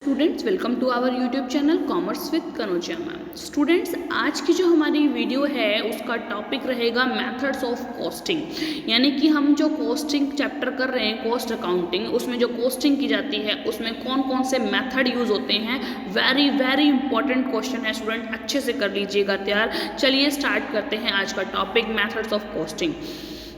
Students welcome to our YouTube channel commerce with Kanojia ma'am. Students आज की जो हमारी वीडियो है उसका टॉपिक रहेगा मेथड्स ऑफ कॉस्टिंग, यानी कि हम जो कॉस्टिंग चैप्टर कर रहे हैं कॉस्ट अकाउंटिंग, उसमें जो कॉस्टिंग की जाती है उसमें कौन कौन से मेथड यूज़ होते हैं। वेरी वेरी इंपॉर्टेंट क्वेश्चन है स्टूडेंट, अच्छे से कर लीजिएगा तैयार। चलिए स्टार्ट करते हैं आज का topic methods of costing.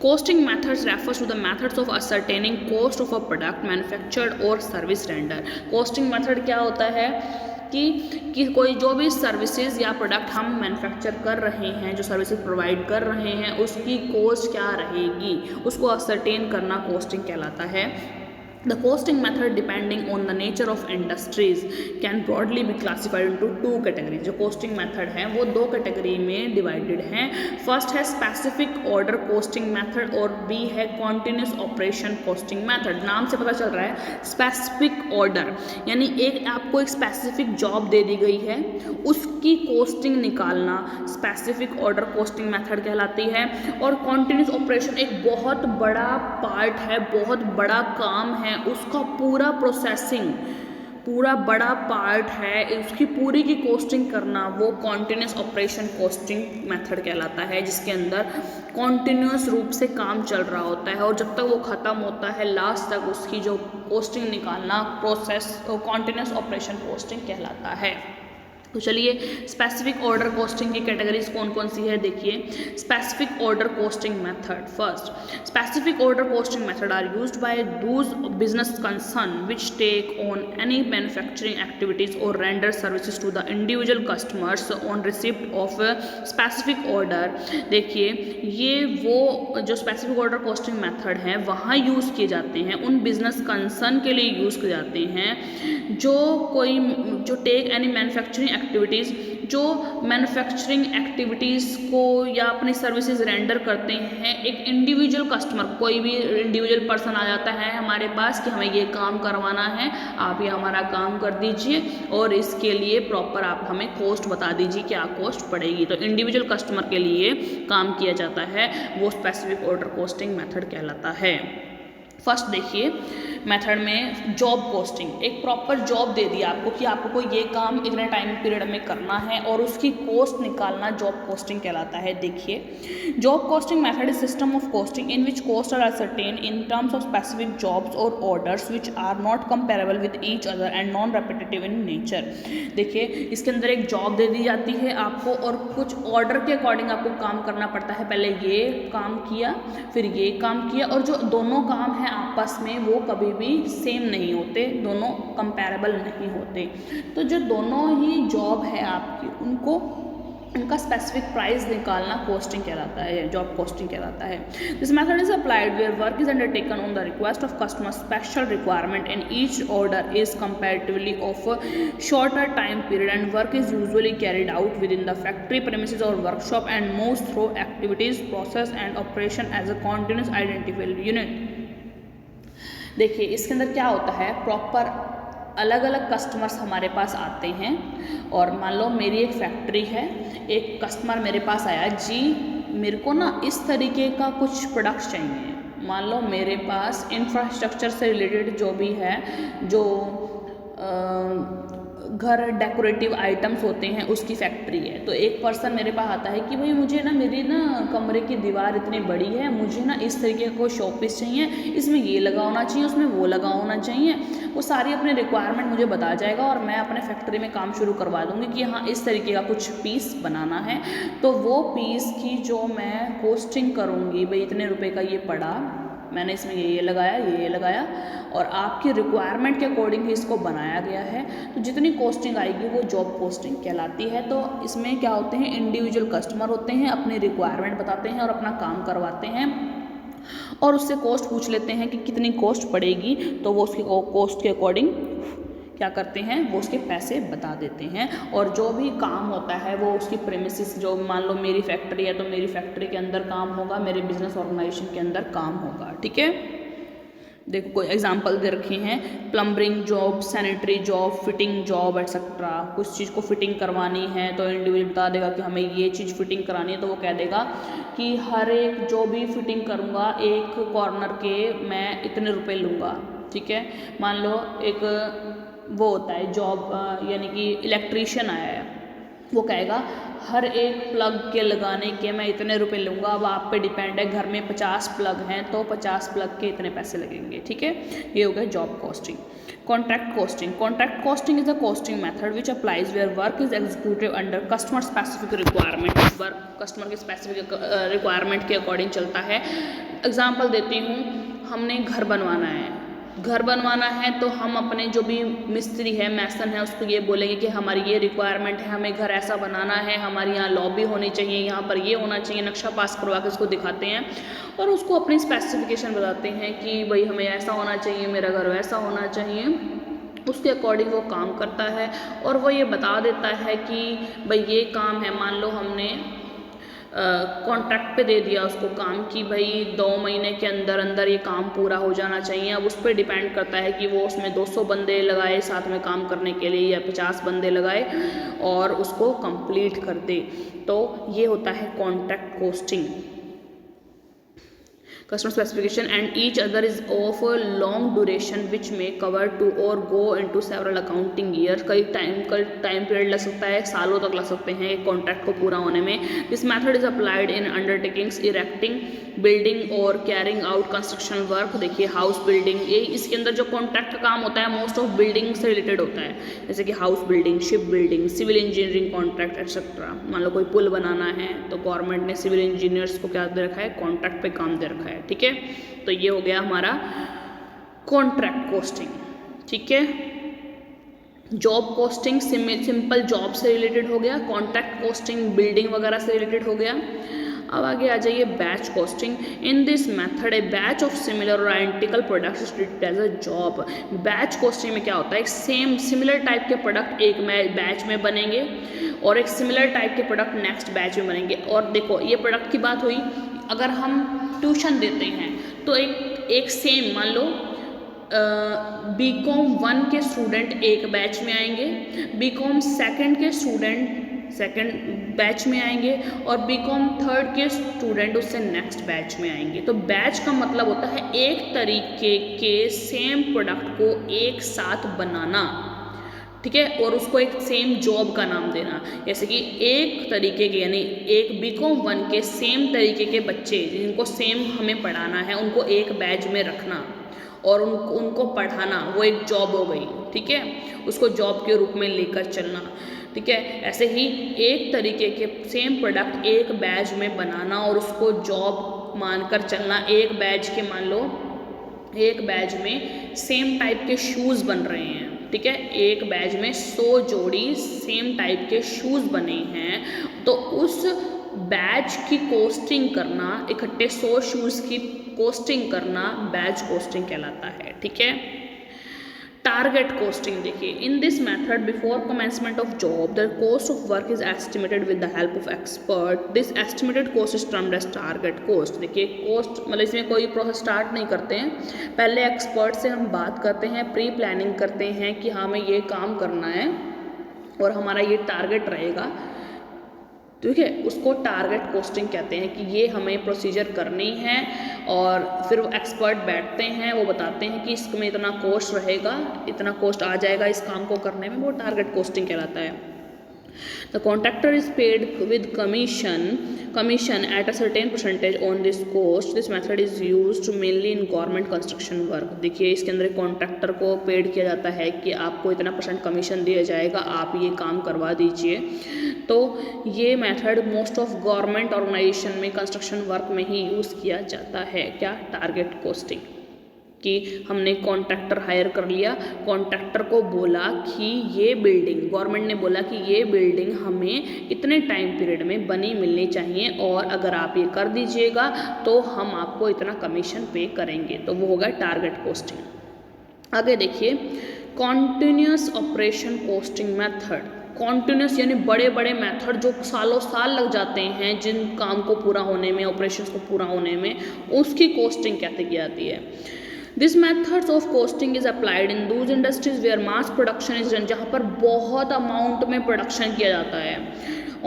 Costing methods refers to the methods of ascertaining cost of a product manufactured or service rendered। Costing method क्या होता है कि कोई जो भी सर्विसेज या प्रोडक्ट हम मैन्युफैक्चर कर रहे हैं, जो सर्विसेज प्रोवाइड कर रहे हैं, उसकी कॉस्ट क्या रहेगी, उसको असरटेन करना कॉस्टिंग कहलाता है। The costing method depending on the nature of industries can broadly be classified into two categories। जो costing method है वो दो कैटेगरी में डिवाइडेड हैं। फर्स्ट है स्पेसिफिक ऑर्डर कॉस्टिंग मेथड और बी है कॉन्टिन्यूस ऑपरेशन कॉस्टिंग मेथड। नाम से पता चल रहा है स्पेसिफिक ऑर्डर, यानी एक आपको एक स्पेसिफिक जॉब दे दी गई है, उसकी कॉस्टिंग निकालना स्पेसिफिक ऑर्डर कॉस्टिंग मेथड कहलाती है। और कॉन्टिन्यूस ऑपरेशन एक बहुत बड़ा पार्ट है, बहुत बड़ा काम है, उसका पूरा प्रोसेसिंग पूरा बड़ा पार्ट है, उसकी पूरी की कॉस्टिंग करना वो कॉन्टिन्यूस ऑपरेशन कॉस्टिंग मेथड कहलाता है, जिसके अंदर कॉन्टिन्यूस रूप से काम चल रहा होता है और जब तक वो ख़त्म होता है लास्ट तक उसकी जो कॉस्टिंग निकालना प्रोसेस कॉन्टिन्यूस ऑपरेशन कॉस्टिंग कहलाता है। तो चलिए स्पेसिफिक ऑर्डर कॉस्टिंग की कैटेगरीज कौन कौन सी है देखिए। Specific order costing method. First, specific order costing method are used by those business concern which take on any manufacturing activities or render services to the individual customers on receipt of specific order. देखिए ये वो जो specific order costing method है वहाँ use किए जाते हैं, उन बिजनेस कंसर्न के लिए यूज़ किए जाते हैं जो टेक एनी मैन्युफैक्चरिंग एक्टिविटीज़, जो मैन्युफैक्चरिंग एक्टिविटीज़ को या अपनी सर्विसेज रेंडर करते हैं एक इंडिविजुअल कस्टमर। कोई भी इंडिविजुअल पर्सन आ जाता है हमारे पास कि हमें ये काम करवाना है, आप ये हमारा काम कर दीजिए और इसके लिए प्रॉपर आप हमें कॉस्ट बता दीजिए क्या कॉस्ट पड़ेगी। तो इंडिविजुअल कस्टमर के लिए काम किया जाता है, वो स्पेसिफिक ऑर्डर कॉस्टिंग मेथड कहलाता है। फर्स्ट देखिए मेथड में जॉब कॉस्टिंग, एक प्रॉपर जॉब दे दिया आपको कि आपको ये काम इतने टाइम पीरियड में करना है और उसकी कॉस्ट निकालना जॉब कॉस्टिंग कहलाता है। देखिए job costing method is system of costing in which cost are ascertain in terms of specific jobs or orders which are not comparable with each other and non repetitive in nature. देखिए इसके अंदर एक job दे दी जाती है आपको और कुछ order के अकॉर्डिंग आपको काम करना पड़ता है। पहले ये काम किया फिर ये काम किया, और जो दोनों काम हैं आपस में वो कभी भी सेम नहीं होते, दोनों कंपैरेबल नहीं होते। तो जो दोनों ही जॉब है आपकी उनका स्पेसिफिक प्राइस निकालना कॉस्टिंग कहलाता है, जॉब कॉस्टिंग कहलाता है। This method is applied where work is undertaken on the request of customer, special requirement in each order is comparatively of shorter time period and work is usually carried out within the factory premises or workshop and moves through activities process and operation as a continuous identifiable unit. देखिए इसके अंदर क्या होता है, proper अलग अलग customers हमारे पास आते हैं और मान लो मेरी एक फैक्ट्री है, एक कस्टमर मेरे पास आया, जी मेरे को ना इस तरीके का कुछ प्रोडक्ट्स चाहिए। मान लो मेरे पास इंफ्रास्ट्रक्चर से रिलेटेड जो भी है, जो घर डेकोरेटिव आइटम्स होते हैं उसकी फैक्ट्री है। तो एक पर्सन मेरे पास आता है कि भाई मुझे ना मेरी ना कमरे की दीवार इतनी बड़ी है, मुझे ना इस तरीके का कोई शोपीस चाहिए, इसमें ये लगा होना चाहिए, उसमें वो लगा होना चाहिए। वो सारी अपने रिक्वायरमेंट मुझे बता जाएगा और मैं अपने फैक्ट्री में काम शुरू करवा दूँगी कि हाँ इस तरीके का कुछ पीस बनाना है। तो वो पीस की जो मैं कॉस्टिंग करूँगी, भाई इतने रुपए का ये पड़ा, मैंने इसमें ये लगाया और आपकी रिक्वायरमेंट के अकॉर्डिंग ही इसको बनाया गया है। तो जितनी कॉस्टिंग आएगी वो जॉब कॉस्टिंग कहलाती है। तो इसमें क्या होते हैं, इंडिविजुअल कस्टमर होते हैं, अपनी रिक्वायरमेंट बताते हैं और अपना काम करवाते हैं और उससे कॉस्ट पूछ लेते हैं कि कितनी कॉस्ट पड़ेगी, तो वो उसकी कॉस्ट के अकॉर्डिंग क्या करते हैं, वो उसके पैसे बता देते हैं। और जो भी काम होता है वो उसकी प्रेमिसेस, जो मान लो मेरी फैक्ट्री है तो मेरी फैक्ट्री के अंदर काम होगा, मेरे बिजनेस ऑर्गेनाइजेशन के अंदर काम होगा। ठीक है, देखो कोई एग्जांपल दे रखे हैं, plumbing job, sanitary job, fitting job etcetera. कुछ चीज़ को फिटिंग करवानी है तो इंडिविजुअल बता देगा कि हमें ये चीज़ फिटिंग करानी है, तो वो कह देगा कि हर एक जो भी फिटिंग करूँगा एक कॉर्नर के मैं इतने रुपए लूँगा। ठीक है, मान लो एक वो होता है जॉब, यानी कि इलेक्ट्रीशियन आया है, वो कहेगा हर एक प्लग के लगाने के मैं इतने रुपए लूँगा। अब आप पे डिपेंड है, घर में 50 प्लग हैं तो 50 प्लग के इतने पैसे लगेंगे, ठीक है। ये हो गया job costing. Contract costing, contract costing is a costing method which applies where work is executive under customer specific requirement. Work customer के स्पेसिफिक रिक्वायरमेंट के अकॉर्डिंग चलता है। एग्जाम्पल देती हूँ, हमने घर बनवाना है, घर बनवाना है तो हम अपने जो भी मिस्त्री है, मैसन है, उसको ये बोलेंगे कि हमारी ये रिक्वायरमेंट है, हमें घर ऐसा बनाना है, हमारी यहाँ लॉबी होनी चाहिए, यहाँ पर ये होना चाहिए, नक्शा पास करवा के उसको दिखाते हैं और उसको अपनी स्पेसिफिकेशन बताते हैं कि भाई हमें ऐसा होना चाहिए, मेरा घर वैसा होना चाहिए। उसके अकॉर्डिंग वो काम करता है और वो ये बता देता है कि भाई ये काम है, मान लो हमने कॉन्ट्रैक्ट पे दे दिया उसको काम कि भाई 2 महीने के अंदर अंदर ये काम पूरा हो जाना चाहिए। अब उस पर डिपेंड करता है कि वो उसमें 200 बंदे लगाए साथ में काम करने के लिए या 50 बंदे लगाए और उसको कंप्लीट कर दे। तो ये होता है contract costing. Customer specification and each other is of a long duration which may cover to or go into several accounting years। कई टाइम पीरियड लग सकता है, सालों तक लग सकते हैं एक कॉन्ट्रैक्ट को पूरा होने में। This method is applied in undertakings erecting building और कैरिंग आउट कंस्ट्रक्शन वर्क। देखिए हाउस बिल्डिंग, ये इसके अंदर जो कॉन्ट्रैक्ट का काम होता है मोस्ट ऑफ बिल्डिंग से रिलेटेड होता है, जैसे कि house building, ship building, civil engineering contract etcetera. मान लो कोई पुल बनाना है तो गवर्नमेंट ने सिविल इंजीनियर्स को क्या दे रखा है, कॉन्ट्रैक्ट पे काम दे रखा है, ठीक है। तो ये हो गया हमारा कॉन्ट्रैक्ट कॉस्टिंग, ठीक है। जॉब कॉस्टिंग सिंपल जॉब से रिलेटेड हो गया, कॉन्ट्रैक्ट कॉस्टिंग बिल्डिंग वगैरह से रिलेटेड हो गया। अब आगे आ जाइए batch costing. In this method a batch of similar or identical products is treated as a job. Batch costing में क्या होता है, एक सेम सिमिलर टाइप के प्रोडक्ट एक बैच में बनेंगे और एक सिमिलर टाइप के प्रोडक्ट नेक्स्ट बैच में बनेंगे। और देखो ये प्रोडक्ट की बात हुई, अगर हम ट्यूशन देते हैं तो एक सेम मान लो बीकॉम 1 के स्टूडेंट एक बैच में आएंगे, बीकॉम 2 के स्टूडेंट सेकंड बैच में आएंगे और बीकॉम 3 के स्टूडेंट उससे नेक्स्ट बैच में आएंगे। तो बैच का मतलब होता है एक तरीके के सेम प्रोडक्ट को एक साथ बनाना, ठीक है, और उसको एक सेम जॉब का नाम देना। जैसे कि एक तरीके के यानी एक बीकॉम 1 के सेम तरीके के बच्चे जिनको सेम हमें पढ़ाना है उनको एक बैच में रखना और उनको पढ़ाना, वो एक जॉब हो गई, ठीक है, उसको जॉब के रूप में लेकर चलना, ठीक है। ऐसे ही एक तरीके के सेम प्रोडक्ट एक बैच में बनाना और उसको जॉब मानकर चलना। एक बैच के मान लो एक बैच में सेम टाइप के शूज़ बन रहे हैं, ठीक है, एक बैच में 100 जोड़ी सेम टाइप के शूज़ बने हैं तो उस बैच की कॉस्टिंग करना, इकट्ठे 100 शूज़ की कॉस्टिंग करना बैच कॉस्टिंग कहलाता है, ठीक है। टारगेट कॉस्टिंग देखिए, in this method before commencement of job the cost of work is estimated with the help of expert. This estimated cost is termed as target cost. देखिए cost मतलब इसमें कोई process start नहीं करते हैं, पहले expert से हम बात करते हैं, प्री प्लानिंग करते हैं कि हाँ हमें ये काम करना है और हमारा ये टारगेट रहेगा, ठीक है, उसको टारगेट कॉस्टिंग कहते हैं कि ये हमें प्रोसीजर करनी है। और फिर वो एक्सपर्ट बैठते हैं, वो बताते हैं कि इसमें इतना कॉस्ट रहेगा, इतना कॉस्ट आ जाएगा इस काम को करने में, वो टारगेट कॉस्टिंग कहलाता है। The contractor is paid with commission at a certain percentage on this cost. This method is used mainly in government construction work. देखिए इसके अंदर कॉन्ट्रैक्टर को पेड किया जाता है कि आपको इतना % कमीशन दिया जाएगा, आप ये काम करवा दीजिए। तो ये method most of government organisation में कंस्ट्रक्शन वर्क में ही यूज़ किया जाता है। क्या, टारगेट कॉस्टिंग, कि हमने कॉन्ट्रैक्टर हायर कर लिया, कॉन्ट्रैक्टर को बोला कि ये बिल्डिंग, गवर्नमेंट ने बोला कि ये बिल्डिंग हमें इतने टाइम पीरियड में बनी मिलनी चाहिए और अगर आप ये कर दीजिएगा तो हम आपको इतना कमीशन पे करेंगे, तो वो होगा टारगेट कॉस्टिंग। आगे देखिए continuous operation costing method. Continuous यानी बड़े बड़े मेथड जो सालों साल लग जाते हैं जिन काम को पूरा होने में, ऑपरेशंस को पूरा होने में, उसकी कॉस्टिंग कैसे की जाती है। This methods of costing is applied in those industries where mass production is run, जहाँ पर बहुत अमाउंट में प्रोडक्शन किया जाता है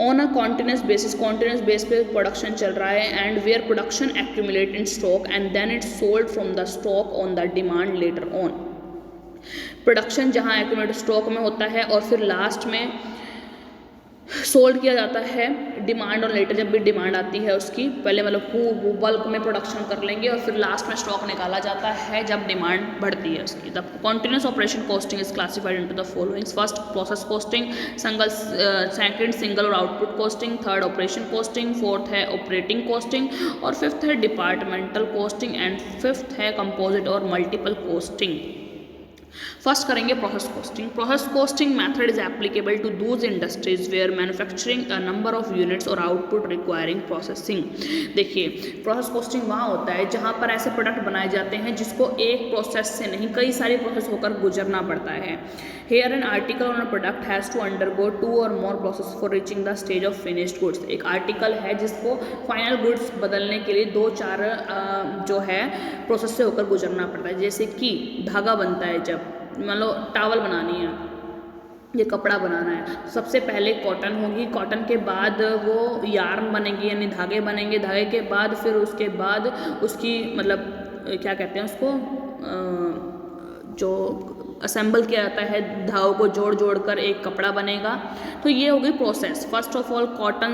ऑन अ कॉन्टिन्यूस बेस पे प्रोडक्शन चल रहा है and where production accumulate in stock and then it's sold from the stock on the demand later on. Production जहाँ एक्यूमुलेटेड स्टॉक में होता है और फिर लास्ट में सोल्ड किया जाता है। डिमांड और लेटर जब भी डिमांड आती है उसकी, पहले मतलब खूब बल्क में प्रोडक्शन कर लेंगे और फिर लास्ट में स्टॉक निकाला जाता है जब डिमांड बढ़ती है उसकी। The continuous operation costing is classified into the following: first process costing, second single or output costing, third operation costing, fourth है ऑपरेटिंग कॉस्टिंग और फिफ्थ है डिपार्टमेंटल कॉस्टिंग एंड फिफ्थ है composite or multiple costing. First करेंगे process costing. Process costing method is applicable to those industries where manufacturing a number of units or output requiring processing. देखिए, process costing वहाँ होता है जहाँ पर ऐसे product बनाए जाते हैं जिसको एक प्रोसेस से नहीं कई सारी प्रोसेस होकर गुजरना पड़ता है। Here an article on a product has to undergo 2 or more processes for reaching the stage of finished goods। एक आर्टिकल है जिसको फाइनल गुड्स बदलने के लिए 2-4 जो है प्रोसेस से होकर गुजरना पड़ता है। जैसे कि धागा बनता है, जब मान लो टावल बनानी है, ये कपड़ा बनाना है, सबसे पहले कॉटन होगी, कॉटन के बाद वो यार्न बनेगी यानी धागे बनेंगे, धागे के बाद फिर उसके बाद उसकी मतलब क्या कहते हैं उसको जो असेंबल किया जाता है, धागों को जोड़ जोड़ कर एक कपड़ा बनेगा। तो ये हो गई process. First of all cotton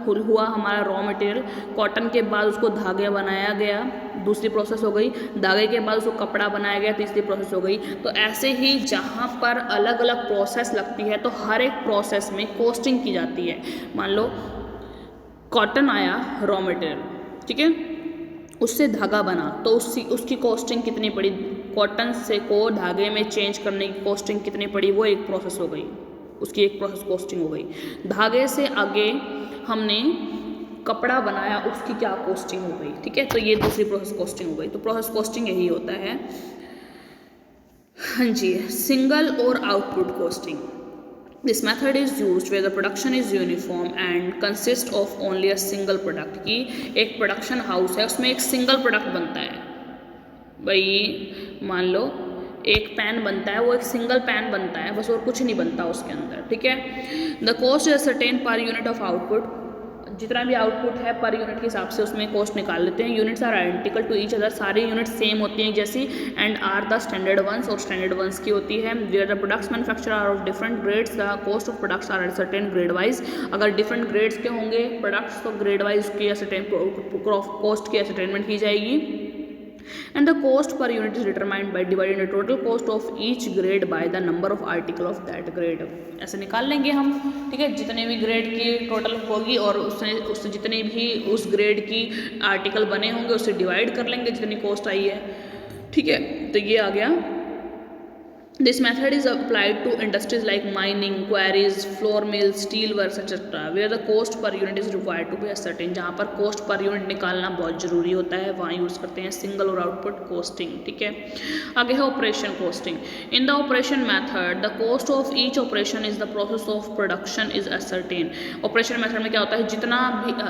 हुआ हमारा रॉ मटेरियल, कॉटन के बाद उसको धागे बनाया गया, दूसरी प्रोसेस हो गई। धागे के बाद उसको कपड़ा बनाया गया, तीसरी प्रोसेस हो गई। तो ऐसे ही जहाँ पर अलग अलग प्रोसेस लगती है तो हर एक प्रोसेस में कॉस्टिंग की जाती है। मान लो कॉटन आया रॉ मटेरियल, ठीक है, उससे धागा बना तो उसकी कॉस्टिंग कितनी पड़ी, कॉटन से को धागे में चेंज करने की कॉस्टिंग कितनी पड़ी, वो एक प्रोसेस हो गई, उसकी एक प्रोसेस कॉस्टिंग हो गई। धागे से आगे हमने कपड़ा बनाया, उसकी क्या कॉस्टिंग हो गई, ठीक है, तो ये दूसरी प्रोसेस कॉस्टिंग हो गई। तो प्रोसेस कॉस्टिंग यही होता है। हाँ जी, single or output costing. This method is used where the production is uniform and consists of only a single product। कि एक प्रोडक्शन हाउस है, उसमें एक सिंगल प्रोडक्ट बनता है। भाई मान लो एक पैन बनता है, वो एक सिंगल पैन बनता है बस, और कुछ नहीं बनता उसके अंदर, ठीक है। The cost is certain per unit of output. जितना भी आउटपुट है पर यूनिट के हिसाब से उसमें कॉस्ट निकाल लेते हैं। Units are identical to each other, सारी यूनिट सेम होती हैं जैसी, and are the standard ones, और स्टैंडर्ड वंस की होती है। Where the products manufacture are of different grades, the cost of products are certain grade wise. अगर different grades के होंगे प्रोडक्ट्स तो ग्रेड वाइज की कॉस्ट की असरटेनमेंट की जाएगी। And the cost per unit is determined by dividing the total cost of each grade by the number of article of that grade। ऐसे निकाल लेंगे हम, ठीक है, जितने भी ग्रेड की टोटल होगी और उससे जितने भी उस ग्रेड की आर्टिकल बने होंगे उससे डिवाइड कर लेंगे जितनी कॉस्ट आई है, ठीक है। तो ये आ गया। This method is applied to industries like mining, quarries, flour mills, steel works, etc., where the cost per unit is required to be ascertained। जहाँ पर cost per unit निकालना बहुत ज़रूरी होता है, वहाँ यूज़ करते हैं सिंगल और आउटपुट कॉस्टिंग, ठीक है। आगे है operation costing. In the operation method the cost of each operation is the process of production is ascertain. Operation method में क्या होता है,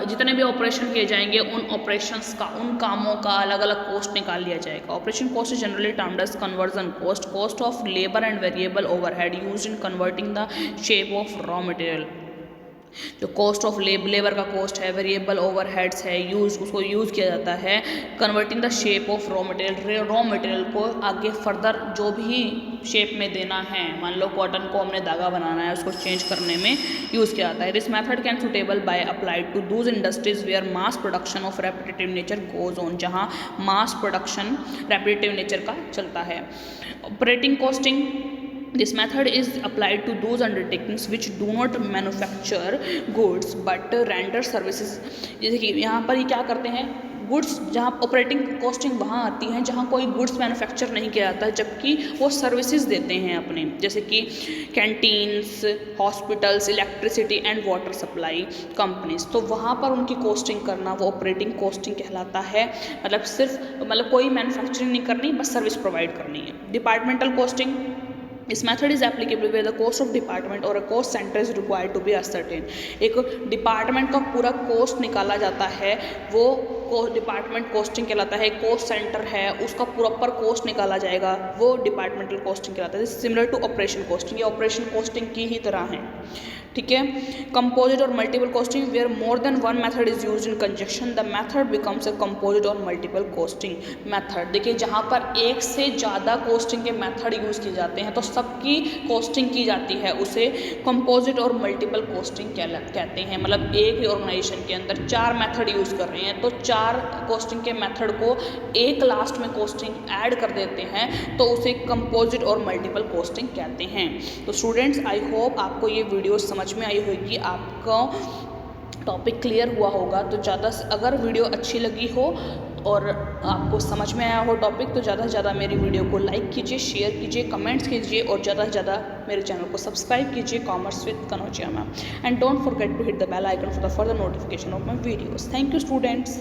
जितने भी ऑपरेशन किए जाएंगे उन ऑपरेशंस का, उन कामों का अलग अलग कॉस्ट निकाल लिया जाएगा। Operation cost is generally termed as conversion cost, cost of labor and variable overhead used in converting the shape of raw material। जो कॉस्ट ऑफ लेबर का कॉस्ट है, वेरिएबल ओवरहेड्स है, उसको यूज़ किया जाता है converting the shape of raw material. Raw material को आगे फर्दर जो भी शेप में देना है, मान लो कॉटन को हमने धागा बनाना है, उसको चेंज करने में यूज़ किया जाता है। This method can suitable by applied to those industries where mass production of repetitive nature goes on, जहाँ मास प्रोडक्शन रेपिटेटिव नेचर का चलता है। Operating costing, this method is applied to those undertakings which do not manufacture goods but render services। जैसे कि यहाँ पर ये क्या करते हैं, गुड्स, जहाँ ऑपरेटिंग कॉस्टिंग वहाँ आती है जहाँ कोई गुड्स मैन्युफैक्चर नहीं किया जाता जबकि वो सर्विसेज देते हैं अपने, जैसे कि canteens, hospitals, electricity and water supply companies. तो वहाँ पर उनकी कॉस्टिंग करना वो ऑपरेटिंग कॉस्टिंग कहलाता है। मतलब कोई मैन्युफैक्चरिंग नहीं करनी, बस सर्विस प्रोवाइड करनी है। डिपार्टमेंटल कॉस्टिंग, इस method is applicable where the cost of department or a cost center is required to be ascertain. एक डिपार्टमेंट का पूरा कॉस्ट निकाला जाता है, वो डिपार्टमेंट कॉस्टिंग कहलाता है। कॉस्ट सेंटर है, उसका प्रॉपर कॉस्ट निकाला जाएगा, वो डिपार्टमेंटल कॉस्टिंग कहलाता है। सिमिलर टू ऑपरेशन कॉस्टिंग, ये ऑपरेशन कॉस्टिंग की ही तरह है, ठीक है। Composite or multiple costing, where more than one method is used in conjunction the method becomes a composite or multiple costing method. देखिए जहाँ पर एक से ज़्यादा कॉस्टिंग के मेथड यूज़ किए जाते हैं तो सबकी कॉस्टिंग की जाती है, उसे कंपोजिट और मल्टीपल कॉस्टिंग कहते हैं। मतलब एक ही ऑर्गेनाइजेशन के अंदर 4 मेथड यूज़ कर रहे हैं तो 4 कॉस्टिंग के मेथड को एक लास्ट में कॉस्टिंग ऐड कर देते हैं तो उसे कंपोजिट और मल्टीपल कॉस्टिंग कहते हैं। तो स्टूडेंट्स, आई होप आपको ये वीडियो समझ में आई होगी, आपको टॉपिक क्लियर हुआ होगा। तो ज़्यादा अगर वीडियो अच्छी लगी हो और आपको समझ में आया हो टॉपिक तो ज़्यादा से ज़्यादा मेरी वीडियो को लाइक कीजिए, शेयर कीजिए, कमेंट्स कीजिए और ज़्यादा से ज़्यादा मेरे चैनल को सब्सक्राइब कीजिए commerce with Kanaujia ma'am. And don't forget to hit the bell icon for the further notification of my videos. Thank you students.